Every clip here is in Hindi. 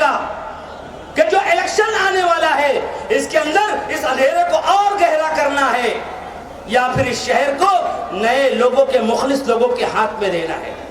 पड़ेगा कि जो इलेक्शन आने वाला है इसके अंदर इस अंधेरे को और गहरा करना है, या फिर इस शहर को नए लोगों के, मुखलिस लोगों के हाथ में देना है।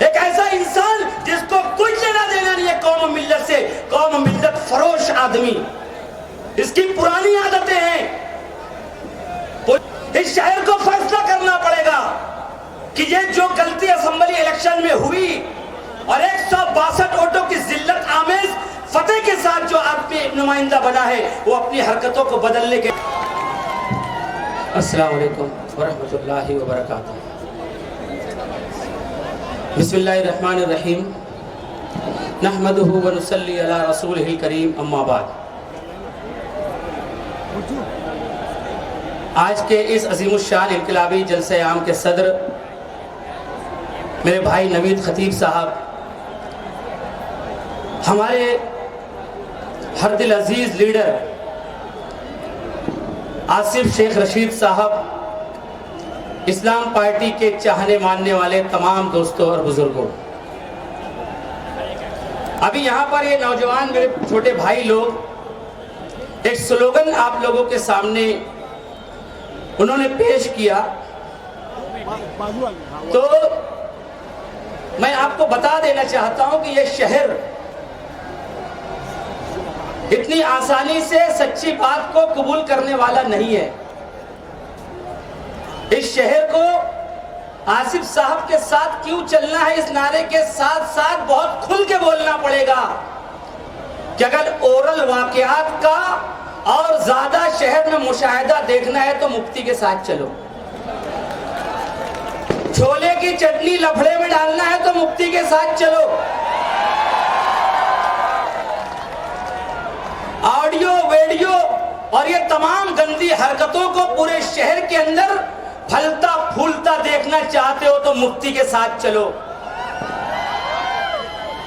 एक ऐसा इंसान जिसको कुछ लेना देना नहीं है कौम मिल्लत से, कौम मिल्लत फरोश आदमी, इसकी पुरानी आदतें हैं। इस शहर को फैसला करना पड़ेगा कि ये जो गलती असेंबली इलेक्शन में हुई और 162 वोटों की जिल्लत आमेज फतेह के साथ जो आदमी नुमाइंदा बना है वो अपनी हरकतों को बदलने के। अस्सलाम वालेकुम वरहमतुल्लाहि वबरकातुहू। बिस्मिल्लाहिर्रहमानिर्रहीम। नहमदुहु व नुसल्ली अला रसूलिहिल करीम, अम्मा बाद। आज के इस अज़ीमुश्शान इनक़िलाबी जलसे आम के सदर मेरे भाई नवीद खतीब साहब, हमारे हर दिल अजीज लीडर आसिफ शेख रशीद साहब, इस्लाम पार्टी के चाहने मानने वाले तमाम दोस्तों और बुजुर्गों, अभी यहाँ पर ये नौजवान मेरे छोटे भाई लोग एक स्लोगन आप लोगों के सामने उन्होंने पेश किया, तो मैं आपको बता देना चाहता हूं कि यह शहर इतनी आसानी से सच्ची बात को कबूल करने वाला नहीं है। इस शहर को आसिफ साहब के साथ क्यों चलना है, इस नारे के साथ साथ बहुत खुल के बोलना पड़ेगा कि अगर ओरल वाकयात का और ज्यादा शहर में मुशाहिदा देखना है तो मुफ्ती के साथ चलो। छोले की चटनी लफड़े में डालना है तो मुफ्ती के साथ चलो। ऑडियो वीडियो और ये तमाम गंदी हरकतों को पूरे शहर के अंदर फलता फूलता देखना चाहते हो तो मुफ्ती के साथ चलो।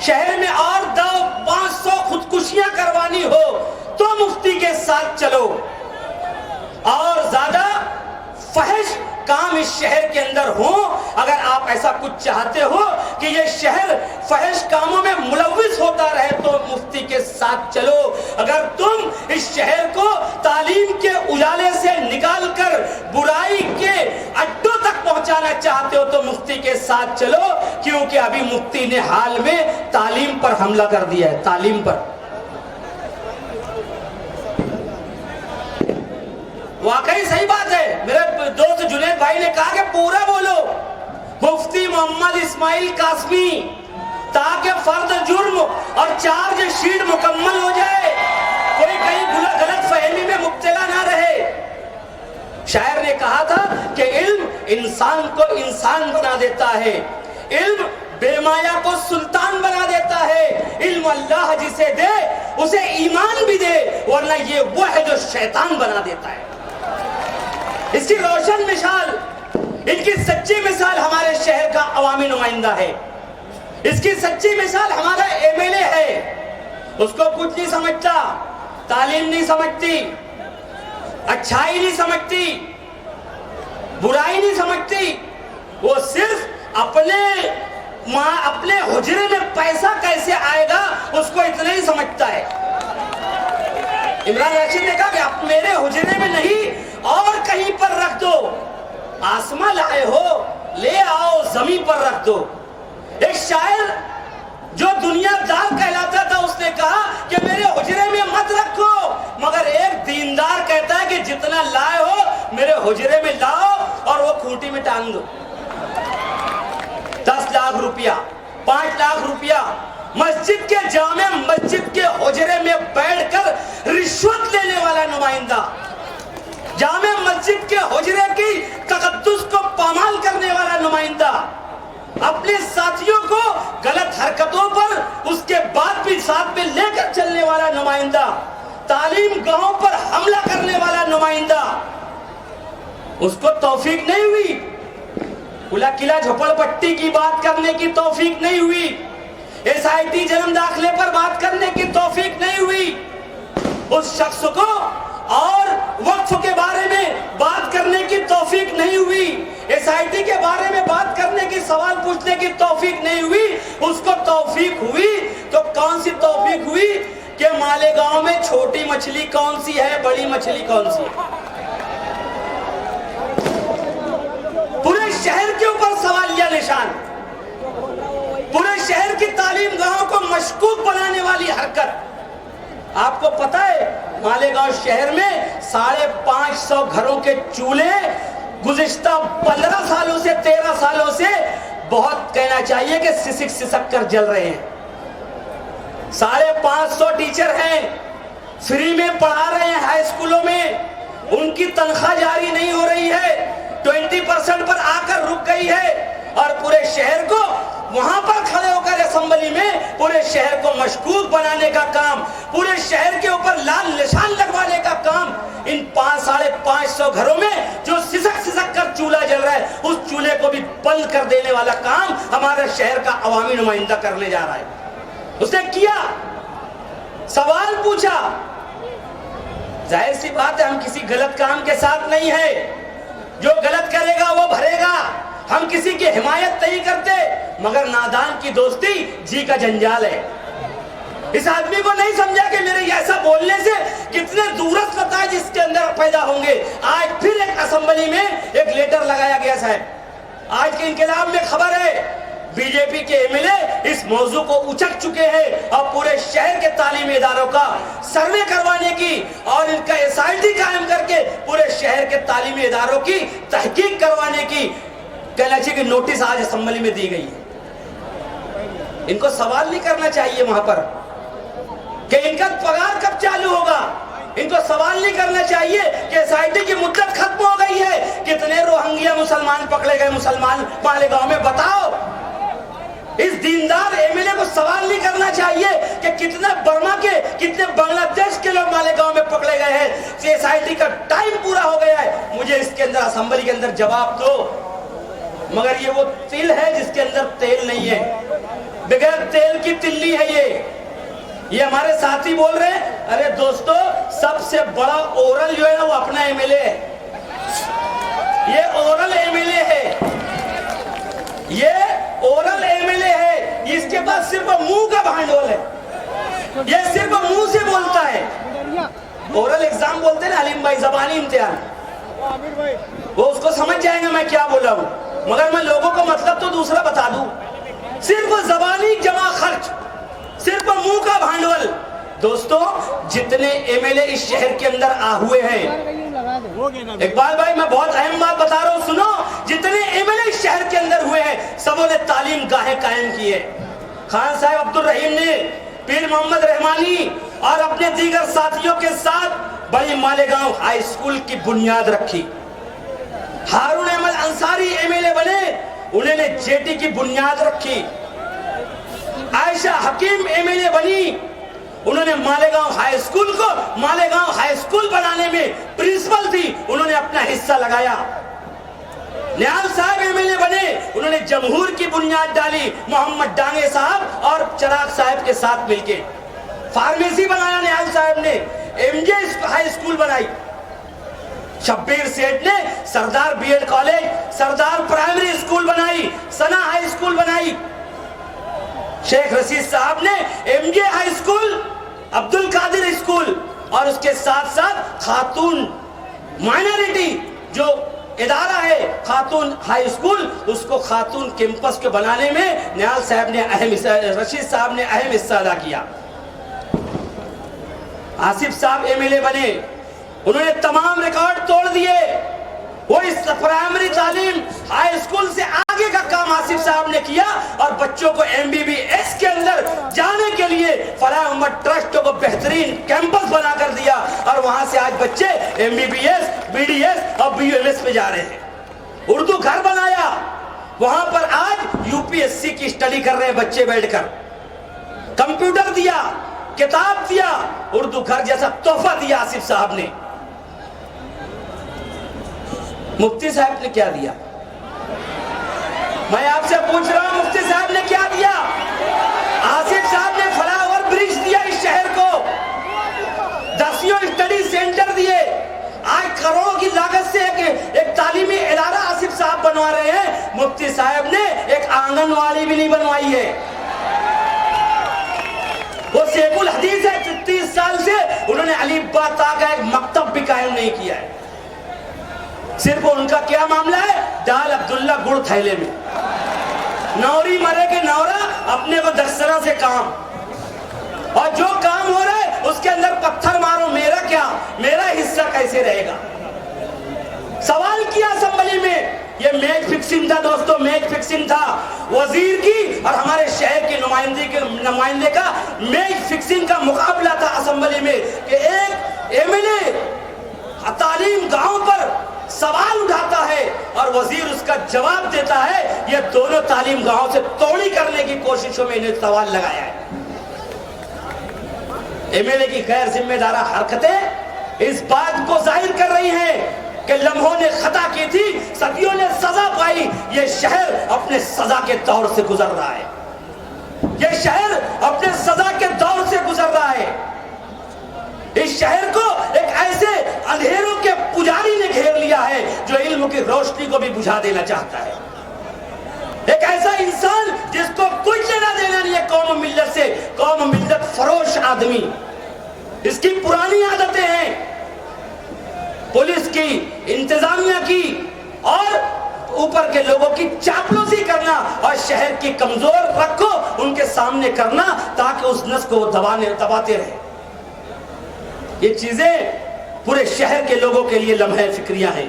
शहर में और 500 खुदकुशियां करवानी हो तो मुफ्ती के साथ चलो। और ज्यादा फहश काम इस शहर के अंदर हो, अगर आप ऐसा कुछ चाहते हो कि ये शहर फहश कामों में मुलव्विस होता रहे तो मुफ्ती के साथ चलो। अगर तुम इस शहर को तालीम के उजाले से निकालकर बुराई के अड्डों तक पहुंचाना चाहते हो तो मुफ्ती के साथ चलो, क्योंकि अभी मुफ्ती ने हाल में तालीम पर हमला कर दिया है। तालीम पर वाकई सही बात है। मेरे दोस्त जुनैद भाई ने कहा कि पूरा बोलो मुफ्ती मोहम्मद इस्माइल कासमी, ताकि फर्द जुर्म और चार्ज शीट मुकम्मल हो जाए, कोई कहीं गलत फहमी में मुब्तला ना रहे। शायर ने कहा था कि इल्म इंसान को इंसान बना देता है, इल्म बेमाया को सुल्तान बना देता है। इल्म अल्लाह जिसे दे उसे ईमान भी दे, वरना ये वो है जो शैतान बना देता है। इसकी रोशन मिसाल, इनकी सच्ची मिसाल हमारे शहर का अवामी नुमाइंदा है। इसकी सच्ची मिसाल हमारा एमएलए है। उसको कुछ नहीं समझता, तालीम नहीं समझती, अच्छाई नहीं समझती, बुराई नहीं समझती। वो सिर्फ अपने हुजरे में पैसा कैसे आएगा उसको इतना ही समझता है। इमरान रशीद ने कहा कि आप मेरे हुजरे में नहीं और कहीं पर रख दो, आसमां लाए हो ले आओ जमीन पर रख दो। एक शायर जो दुनियादार कहलाता था उसने कहा कि मेरे हुजरे में मत रखो, मगर एक दीनदार कहता है कि जितना लाए हो मेरे हुजरे में लाओ और वो खूंटी में टांग दो। 10 लाख रुपया, 5 लाख रुपया मस्जिद के जामे मस्जिद के हुजरे में बैठकर रिश्वत लेने वाला नुमाइंदा, जामे मस्जिद के हुजरे की तकद्दुस को पामाल करने वाला नुमाइंदा, अपने साथियों को गलत हरकतों पर उसके बाद भी साथ में लेकर चलने वाला नुमाइंदा, तालीम गाहों पर हमला करने वाला नुमाइंदा, उसको तौफीक नहीं हुई। खुला किला झोपड़पट्टी की बात करने की तौफीक नहीं हुई, SIT जन्म दाखिले पर बात करने की तौफीक नहीं हुई। उस शख्स को और वक्फ के बारे में बात करने की तौफीक नहीं हुई, एसआईटी के बारे में बात करने की, सवाल पूछने की तौफीक नहीं हुई, उसको तौफीक हुई तो कौन सी तौफीक हुई कि मालेगांव में छोटी मछली कौन सी है, बड़ी मछली कौन सी है। पूरे शहर के ऊपर सवालिया निशान, पूरे शहर की तालीम गाहों को मशकूक बनाने वाली हरकत। आपको पता है मालेगांव शहर में 550 घरों के चूल्हे गुज़िश्ता 15 सालों से 13 सालों से बहुत कहना चाहिए कि सिसक सिसक कर जल रहे हैं। 550 टीचर हैं, फ्री में पढ़ा रहे हैं हाई स्कूलों में, उनकी तनख्वाह जारी नहीं हो रही है, 20% पर आकर रुक गई है। और पूरे शहर को वहां पर खड़े होकर असेंबली में पूरे शहर को मशकूक बनाने का काम, पूरे शहर के ऊपर लाल निशान लगवाने का काम इन 550 घरों में जो सिसक सिसक कर चूल्हा जल रहा है, उस चूल्हे को भी बंद कर देने वाला काम हमारे शहर का अवामी नुमाइंदा करने जा रहा है। उसने किया, सवाल पूछा। जाहिर सी बात है हम किसी गलत काम के साथ नहीं है, जो गलत करेगा वो भरेगा, हम किसी की हिमायत नहीं करते, मगर नादान की दोस्ती जी का जंजाल है। इस आदमी को नहीं समझा कि मेरे ऐसा बोलने से कितने दूरस्थ नतीजे जिसके अंदर पैदा होंगे। आज फिर एक असेंबली में एक लेटर लगाया गया। साहब आज के इनकलाब में खबर है बीजेपी के एमएलए इस मौजू को उचक चुके हैं और पूरे शहर के तालीमी इदारों का सर्वे करवाने की और इनका एसआईटी कायम करके पूरे शहर के तालीमी इदारों की तहकीक करवाने की कहना चाहिए कि नोटिस आज असेंबली में दी गई है। इनको सवाल नहीं करना चाहिए वहां पर कि इनका पगार कब चालू होगा, इनको सवाल नहीं करना चाहिए कि एसआईटी की मुद्दत खत्म हो गई है, कितने रोहिंग्या मुसलमान पकड़े गए मुसलमान मालेगांव में, बताओ। इस दीनदार एमएलए को सवाल नहीं करना चाहिए कि कितने बर्मा के, कितने बांग्लादेश के लोग मालेगांव में पकड़े गए हैं, एसआईटी का टाइम पूरा हो गया है, मुझे इसके अंदर असेंबली के अंदर जवाब दो। मगर ये वो तिल है जिसके अंदर तेल नहीं है, बगैर तेल की तिल्ली है ये हमारे साथी बोल रहे हैं। अरे दोस्तों, सबसे बड़ा ओरल जो है ना वो अपना एमएलए है, ये ओरल एमएलए है, ये ओरल एमएलए है, इसके पास सिर्फ मुंह का भांडोल है, ये सिर्फ मुंह से बोलता है। ओरल एग्जाम बोलते हैं ना अलीम भाई, जबानी इम्तिहान, वो उसको समझ जाएंगे मैं क्या बोला हूं, मगर मैं लोगों को मतलब तो दूसरा बता दूं। सिर्फ जबानी जमा खर्च, सिर्फ मुंह का भांडवल। दोस्तों, जितने एमएलए इस शहर के अंदर आ हुए हैं, इकबाल भाई मैं बहुत अहम बात बता रहा हूं, सुनो। जितने एमएलए इस शहर के अंदर हुए हैं सबों ने तालीम गाहें कायम की है। खान साहब अब्दुल रहीम ने पीर मोहम्मद रहमानी और अपने दीगर साथियों के साथ बड़ी मालेगांव हाई स्कूल की बुनियाद रखी। हारून अहमद अंसारी एमएलए बने, उन्होंने जेटी की बुनियाद रखी। आयशा हकीम एमएलए बनी, उन्होंने मालेगांव हाई स्कूल को मालेगांव हाई स्कूल बनाने में प्रिंसिपल थी, उन्होंने अपना हिस्सा लगाया। नियाल साहब एमएलए बने, उन्होंने जमहूर की बुनियाद डाली मोहम्मद डांगे साहब और चिराग साहब के साथ मिलके। फार्मेसी बनाया नियाल साहब ने, एमजे हाई स्कूल बनाई। शब्बीर सेठ ने Sardar BEd college, Sardar primary school बनाई, सना हाई स्कूल बनाई। शेख रशीद साहब ने MJ high school, Abdul Kadir school और उसके साथ साथ खातून माइनॉरिटी जो इदारा है खातून हाई स्कूल, उसको खातून कैंपस के बनाने में नियाल साहब ने रशीद साहब ने अहम हिस्सा अदा किया। आसिफ साहब एमएलए बने, उन्होंने तमाम रिकॉर्ड तोड़ दिए। वो इस प्राइमरी तालीम हाई स्कूल से आगे का काम आसिफ साहब ने किया और बच्चों को एमबीबीएस के अंदर जाने के लिए फलाह उम्मत ट्रस्ट को बेहतरीन कैंपस बना कर दिया और वहां से आज बच्चे एमबीबीएस, बीडीएस और बीयूएमएस पे जा रहे हैं। उर्दू घर बनाया, वहां पर आज यूपीएससी की स्टडी कर रहे हैं बच्चे बैठकर। कंप्यूटर दिया, किताब दिया, उर्दू घर जैसा तोहफा दिया आसिफ साहब ने। मुफ्ती साहब ने क्या दिया? मैं आपसे पूछ रहा हूं, मुफ्ती साहब ने क्या दिया? आसिफ साहब ने फ्लाईओवर ब्रिज दिया इस शहर को, 10 स्टडी सेंटर दिए। आज करोड़ों की लागत से साहब बनवा रहे हैं, मुफ्ती साहब ने एक आंगनवाड़ी भी नहीं बनवाई है। वो शेखुल हदीस है, 30 साल से उन्होंने अलीफ बा ता का एक मकतब भी कायम नहीं किया है। सिर्फ उनका क्या मामला है, दाल अब्दुल्ला गुड़ थैले में, नौरी मरे के नौरा, अपने को दस्तरा से काम, और जो काम हो रहा है उसके अंदर पत्थर मारो, मेरा क्या, मेरा हिस्सा कैसे रहेगा। सवाल किया असेंबली में, ये मैच फिक्सिंग था दोस्तों, मैच फिक्सिंग था वजीर की और हमारे शहर के नुमाइंदे का मैच फिक्सिंग का मुकाबला था असेंबली में कि एक एमएलए तालीम गांव पर सवाल उठाता है और वजीर उसका जवाब देता है। ये दोनों तालीम गांव से तोड़ी करने की कोशिशों में इन्हें सवाल लगाया है। एमएलए की गैर जिम्मेदार हरकतें इस बात को जाहिर कर रही हैं कि लम्हों ने खता की थी, सदियों ने सजा पाई, ये शहर अपने सजा के दौर से गुजर रहा है, ये शहर अपने सजा के दौर से गुजर रहा है। इस शहर को एक ऐसे अंधेरों के पुजारी ने घेर लिया है जो इल्म की रोशनी को भी बुझा देना चाहता है। एक ऐसा इंसान जिसको कुछ लेना देना नहीं है कौम मिल्लत से, कौम मिल्लत फरोश आदमी, इसकी पुरानी आदतें हैं पुलिस की, इंतजामिया की और ऊपर के लोगों की चापलूसी करना और शहर की कमजोर रखो उनके सामने करना ताकि उस नस को दबाते रहे। ये चीजें पूरे शहर के लोगों के लिए लम्हे फिक्रियां हैं।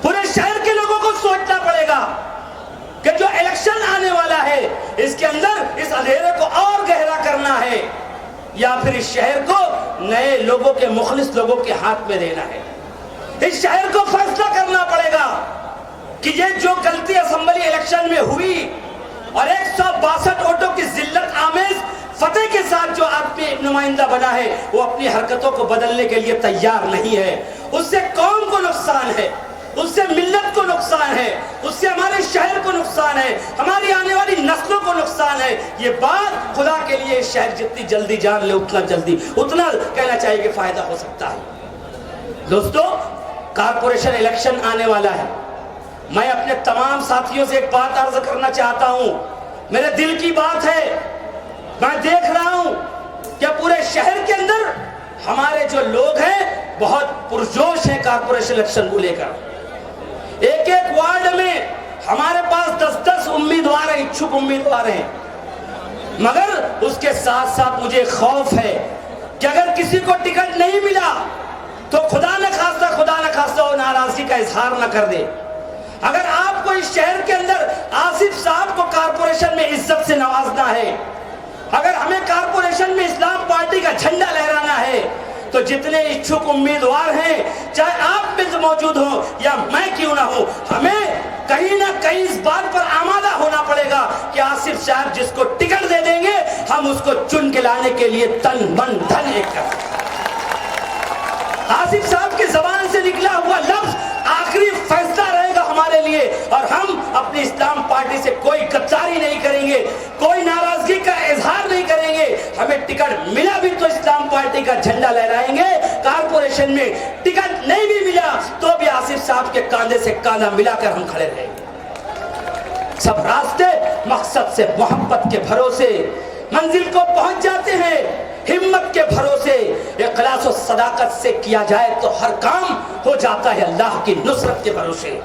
पूरे शहर के लोगों को सोचना पड़ेगा कि जो इलेक्शन आने वाला है इसके अंदर इस अंधेरे को और गहरा करना है या फिर इस शहर को नए लोगों के, मुखलिस लोगों के हाथ में देना है। इस शहर को फैसला करना पड़ेगा कि ये जो गलती असेंबली इलेक्शन में हुई और 162 वोटों की जिल्लत आमेज फतेह के साथ जो आदमी नुमाइंदा बना है वो अपनी हरकतों को बदलने के लिए तैयार नहीं है। उससे कौम को नुकसान है, उससे मिल्लत को नुकसान है, उससे हमारे शहर को नुकसान है, हमारी आने वाली नस्लों को नुकसान है। ये बात खुदा के लिए शहर जितनी जल्दी जान ले उतना कहना चाहिए कि फायदा हो सकता है। दोस्तों, कारपोरेशन इलेक्शन आने वाला है। मैं अपने तमाम साथियों से एक बात अर्ज करना चाहता हूं, मेरे दिल की बात है। मैं देख रहा हूं कि पूरे शहर के अंदर हमारे जो लोग हैं बहुत पुरजोश हैं कारपोरेशन इलेक्शन को लेकर। एक एक वार्ड में हमारे पास 10-10 उम्मीदवार हैं, इच्छुक उम्मीदवार हैं, मगर उसके साथ साथ मुझे खौफ है कि अगर किसी को टिकट नहीं मिला तो खुदा न खास्ता वो नाराजगी का इजहार न कर दे। अगर आपको इस शहर के अंदर आसिफ साहब को कारपोरेशन में इज्जत से नवाजना है, अगर हमें कारपोरेशन में इस्लाम पार्टी का झंडा लहराना है, तो जितने इच्छुक उम्मीदवार हैं, चाहे आप में मौजूद हो या मैं क्यों ना हो, हमें कहीं ना कहीं इस बात पर आमादा होना पड़ेगा कि आसिफ साहब जिसको टिकट दे देंगे हम उसको चुन के लाने के लिए तन मन धन एक कर। आसिफ साहब की जबान से निकला हुआ लफ्ज आखिरी फैसला रहेगा हमारे लिए और हम अपनी इस्लाम पार्टी से कोई गद्दारी नहीं करेंगे, कोई नाराजगी का इजहार नहीं करेंगे। हमें टिकट मिला भी तो इस्लाम पार्टी का झंडा लहराएंगे, कारपोरेशन में टिकट नहीं भी मिला तो भी आसिफ साहब के कांधे से कांधा मिलाकर हम खड़े रहेंगे। सब रास्ते मकसद से, मोहब्बत के भरोसे मंजिल को पहुंच जाते हैं। हिम्मत के भरोसे, इखलास और सदाकत से किया जाए तो हर काम हो जाता है अल्लाह की नुसरत के भरोसे।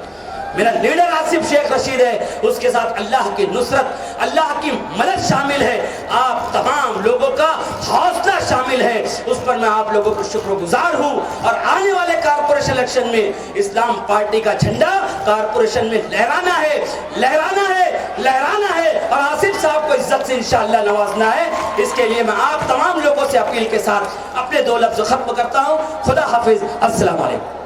मेरा लीडर आसिफ शेख रशीद है, उसके साथ अल्लाह की नुसरत, अल्लाह की मदद शामिल है, आप तमाम लोगों का हौसला शामिल है। उस पर मैं आप लोगों को शुक्रगुजार हूँ और आने वाले कारपोरेशन इलेक्शन में इस्लाम पार्टी का झंडा कारपोरेशन में लहराना है और आसिफ साहब को इज्जत से इंशाअल्लाह नवाजना है। इसके लिए मैं आप तमाम लोगों से अपील के साथ अपने 2 लफ्ज़ खत्म करता हूँ। खुदा हाफिज, अस्सलाम वालेकुम।